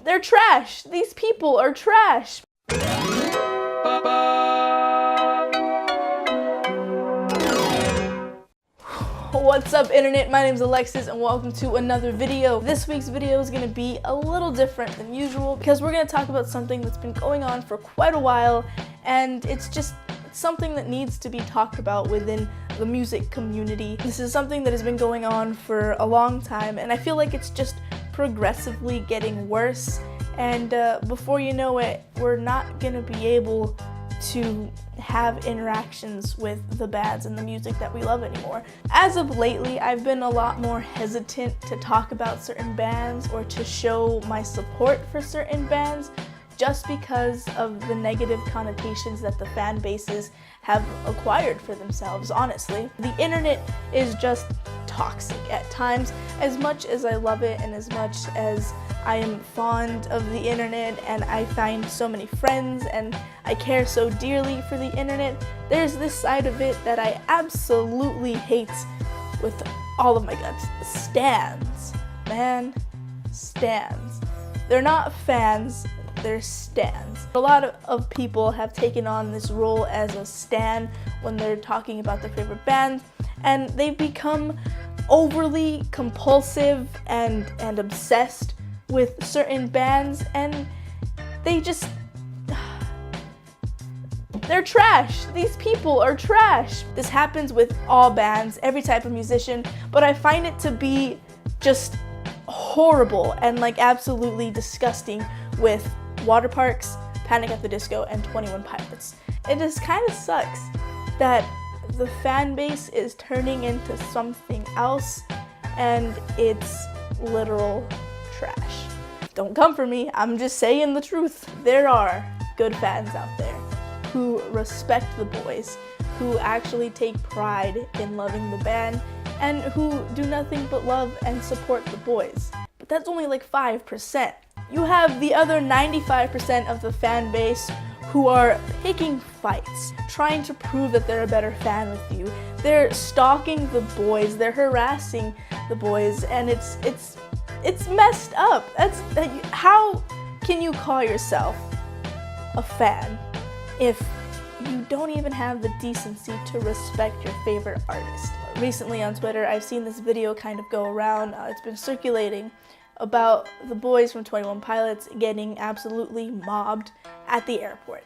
They're trash. These people are trash. What's up, internet? My name's Alexis and welcome to another video. This week's video is going to be a little different than usual because we're going to talk about something that's been going on for quite a while, and it's something that needs to be talked about within the music community. This is something that has been going on for a long time, and I feel like it's just progressively getting worse, and before you know it, we're not going to be able to have interactions with the bands and the music that we love anymore. As of lately, I've been a lot more hesitant to talk about certain bands or to show my support for certain bands just because of the negative connotations that the fan bases have acquired for themselves, honestly. The internet is just toxic at times. As much as I love it and as much as I am fond of the internet and I find so many friends and I care so dearly for the internet, there's this side of it that I absolutely hate with all of my guts. Stans, man, stans. They're not fans, they're stans. A lot of people have taken on this role as a stan when they're talking about their favorite band, and they've become overly compulsive and obsessed with certain bands, and they're trash. These people are trash. This happens with all bands, every type of musician, but I find it to be just horrible and like absolutely disgusting with Water Parks, Panic at the Disco, and 21 Pilots. It just kind of sucks that the fan base is turning into something else and it's literal trash. Don't come for me, I'm just saying the truth. There are good fans out there who respect the boys, who actually take pride in loving the band, and who do nothing but love and support the boys. But that's only like 5%. You have the other 95% of the fan base who are picking fights, trying to prove that they're a better fan with you. They're stalking the boys, they're harassing the boys, and it's messed up. How can you call yourself a fan if you don't even have the decency to respect your favorite artist? Recently on Twitter, I've seen this video kind of go around. It's been circulating about the boys from 21 Pilots getting absolutely mobbed at the airport.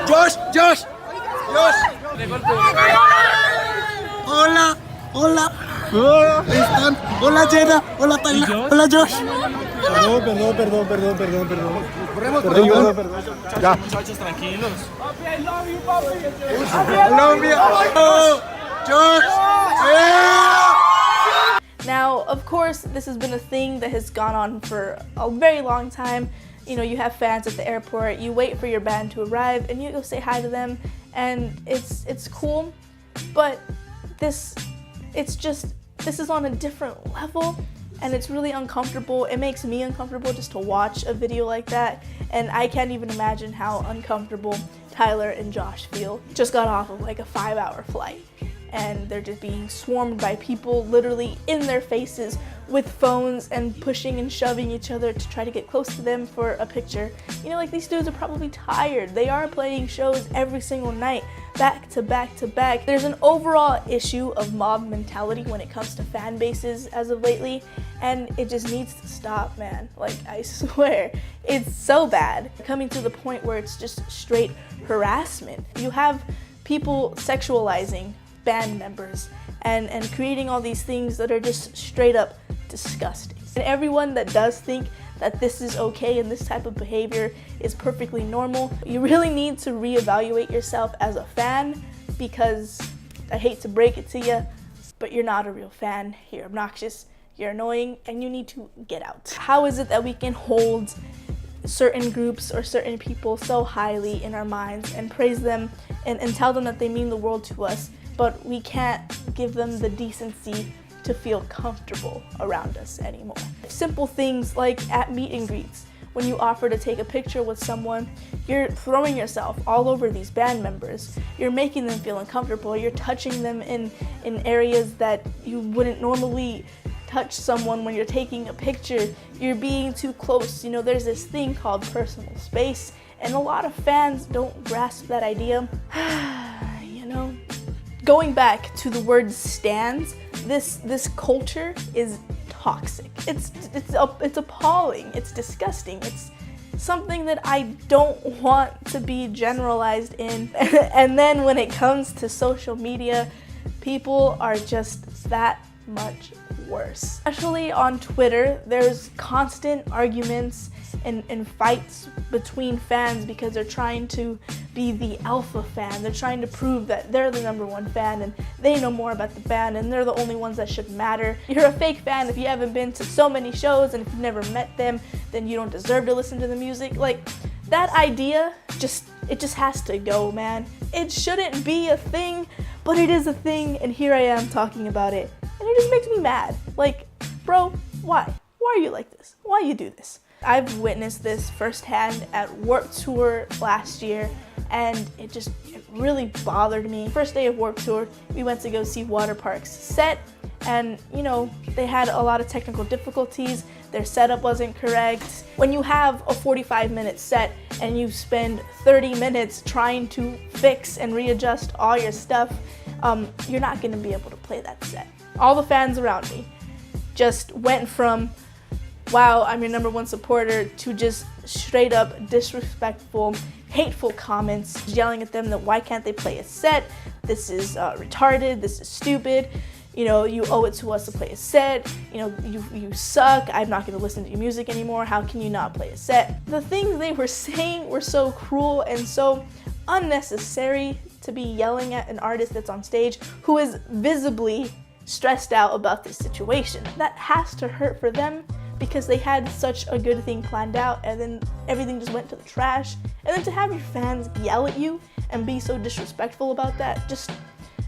Josh! Hola! ¿Están? Hola, Jenna. Hola, Tayla. Hola, Josh. Perdón. Ya. Muchachos, tranquilos. Papi, I love you, papi. I love you. Oh, Josh. Yeah. Now, of course, this has been a thing that has gone on for a very long time. You know, you have fans at the airport, you wait for your band to arrive, and you go say hi to them, and it's cool, but this is on a different level, and it's really uncomfortable. It makes me uncomfortable just to watch a video like that, and I can't even imagine how uncomfortable Tyler and Josh feel. Just got off of like a 5-hour flight, and they're just being swarmed by people literally in their faces with phones and pushing and shoving each other to try to get close to them for a picture. You know, like, these dudes are probably tired. They are playing shows every single night, back to back to back. There's an overall issue of mob mentality when it comes to fan bases as of lately, and it just needs to stop, man. Like, I swear, it's so bad. Coming to the point where it's just straight harassment. You have people sexualizing band members and creating all these things that are just straight up disgusting. And everyone that does think that this is okay and this type of behavior is perfectly normal, you really need to reevaluate yourself as a fan, because I hate to break it to you, but you're not a real fan. You're obnoxious, you're annoying, and you need to get out. How is it that we can hold certain groups or certain people so highly in our minds and praise them and tell them that they mean the world to us, but we can't give them the decency to feel comfortable around us anymore? Simple things like at meet and greets. when you offer to take a picture with someone, you're throwing yourself all over these band members. You're making them feel uncomfortable. You're touching them in areas that you wouldn't normally touch someone when you're taking a picture. You're being too close. You know, there's this thing called personal space, and a lot of fans don't grasp that idea. You know, going back to the word stans, this culture is toxic. It's appalling. It's disgusting. It's something that I don't want to be generalized in. And then when it comes to social media, people are just that much worse. Especially on Twitter, there's constant arguments and fights between fans because they're trying to be the alpha fan. They're trying to prove that they're the #1 fan and they know more about the band and they're the only ones that should matter. You're a fake fan if you haven't been to so many shows, and if you've never met them, then you don't deserve to listen to the music. Like, that idea it just has to go, man. It shouldn't be a thing, but it is a thing, and here I am talking about it. And it just makes me mad. Like, bro, why? Why are you like this? Why you do this? I've witnessed this firsthand at Warped Tour last year, and it really bothered me. First day of Warped Tour, we went to go see Waterpark's set, and you know, they had a lot of technical difficulties. Their setup wasn't correct. When you have a 45-minute set and you spend 30 minutes trying to fix and readjust all your stuff, you're not gonna be able to play that set. All the fans around me just went from, wow, I'm your #1 supporter, to just straight up disrespectful, hateful comments, yelling at them that why can't they play a set? This is retarded, this is stupid. You know, you owe it to us to play a set. You know, you suck. I'm not gonna listen to your music anymore. How can you not play a set? The things they were saying were so cruel and so unnecessary to be yelling at an artist that's on stage who is visibly stressed out about this situation. That has to hurt for them because they had such a good thing planned out and then everything just went to the trash. And then to have your fans yell at you and be so disrespectful about that,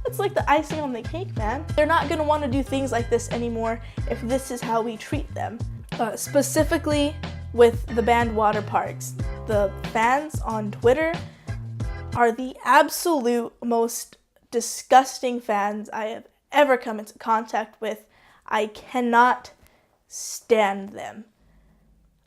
it's like the icing on the cake, man. They're not gonna wanna do things like this anymore if this is how we treat them. Specifically with the band Waterparks, the fans on Twitter are the absolute most disgusting fans I have ever come into contact with. I cannot stand them.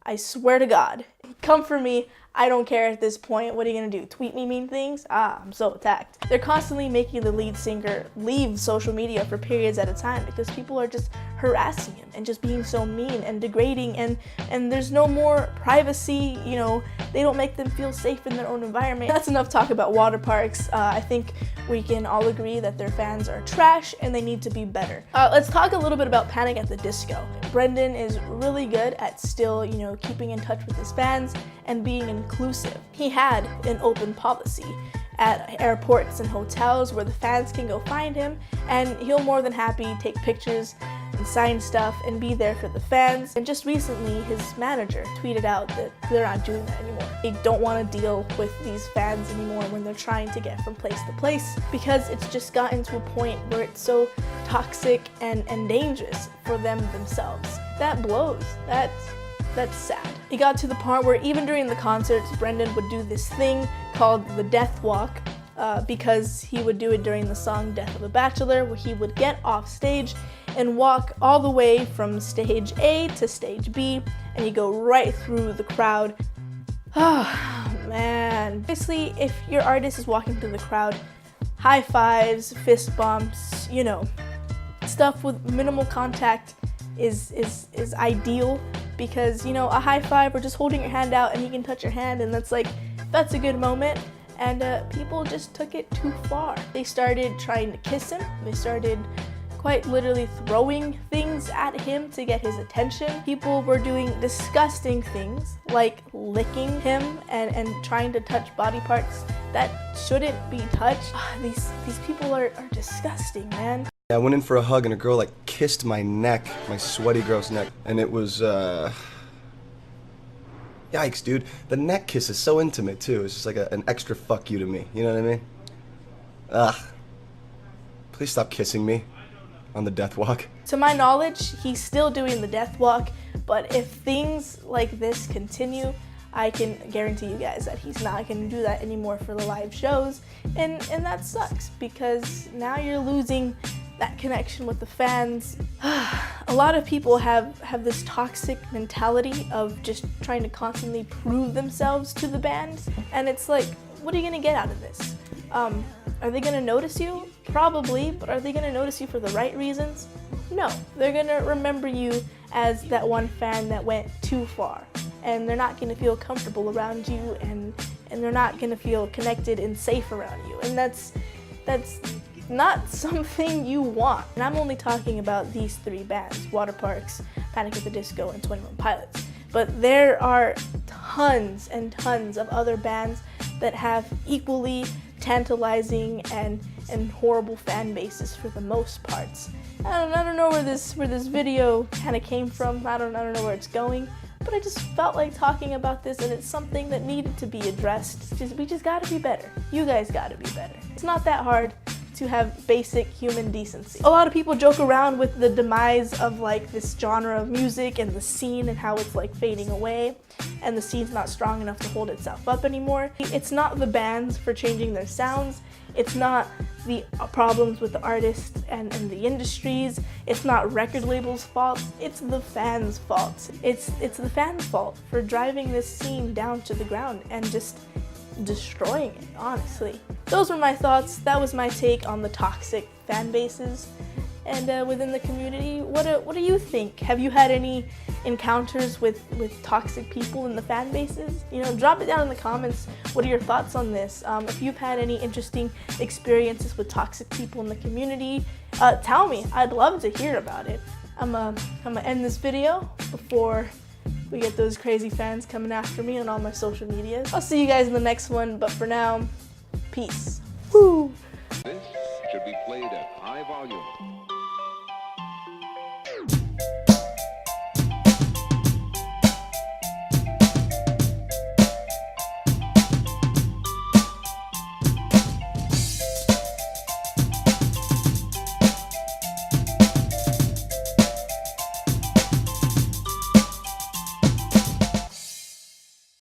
I swear to God. Come for me. I don't care at this point. What are you gonna do? Tweet me mean things? I'm so attacked. They're constantly making the lead singer leave social media for periods at a time because people are just harassing him and just being so mean and degrading, and there's no more privacy. You know, they don't make them feel safe in their own environment. That's enough talk about Waterparks. I think we can all agree that their fans are trash and they need to be better. Let's talk a little bit about Panic at the Disco. Brendan is really good at still, you know, keeping in touch with his fans and being inclusive. He had an open policy at airports and hotels where the fans can go find him, and he'll more than happy take pictures and sign stuff and be there for the fans. And just recently, his manager tweeted out that they're not doing that anymore. They don't want to deal with these fans anymore when they're trying to get from place to place because it's just gotten to a point where it's so toxic and dangerous for them themselves. That blows. That's sad. It got to the part where even during the concerts, Brendan would do this thing called the Death Walk because he would do it during the song Death of a Bachelor, where he would get off stage and walk all the way from stage A to stage B, and you go right through the crowd. Oh, man. Basically, if your artist is walking through the crowd, high fives, fist bumps, you know, stuff with minimal contact is ideal. Because, you know, a high five or just holding your hand out and he can touch your hand, and that's a good moment. And people just took it too far. They started trying to kiss him. They started quite literally throwing things at him to get his attention. People were doing disgusting things like licking him and trying to touch body parts that shouldn't be touched. These people are disgusting, man. I went in for a hug and a girl kissed my neck, my sweaty gross neck, and it was yikes, dude. The neck kiss is so intimate too. It's just like an extra fuck you to me, you know what I mean? Ugh. Please stop kissing me. on the death walk. To my knowledge, he's still doing the death walk, but if things like this continue, I can guarantee you guys that he's not going to do that anymore for the live shows, and that sucks because now you're losing that connection with the fans. A lot of people have this toxic mentality of just trying to constantly prove themselves to the band, and it's like, what are you going to get out of this? Are they going to notice you? Probably, but are they going to notice you for the right reasons? No, they're going to remember you as that one fan that went too far, and they're not going to feel comfortable around you, and they're not going to feel connected and safe around you, and that's not something you want. And I'm only talking about these three bands, Water Parks, Panic at the Disco, and 21 Pilots. But there are tons and tons of other bands that have equally tantalizing and horrible fan bases for the most parts. I don't know where this video kind of came from. I don't know where it's going, but I just felt like talking about this, and it's something that needed to be addressed. We just gotta be better. You guys gotta be better. It's not that hard to have basic human decency. A lot of people joke around with the demise of like this genre of music and the scene and how it's like fading away and the scene's not strong enough to hold itself up anymore. It's not the bands for changing their sounds. It's not the problems with the artists and the industries. It's not record labels' fault. It's the fans' fault. It's the fans' fault for driving this scene down to the ground and just destroying it, honestly. Those were my thoughts. That was my take on the toxic fan bases and within the community. What do you think? Have you had any encounters with toxic people in the fan bases? You know, drop it down in the comments. What are your thoughts on this? If you've had any interesting experiences with toxic people in the community, tell me. I'd love to hear about it. I'm gonna end this video before we get those crazy fans coming after me on all my social medias. I'll see you guys in the next one, but for now, peace. Woo! This should be played at high volume.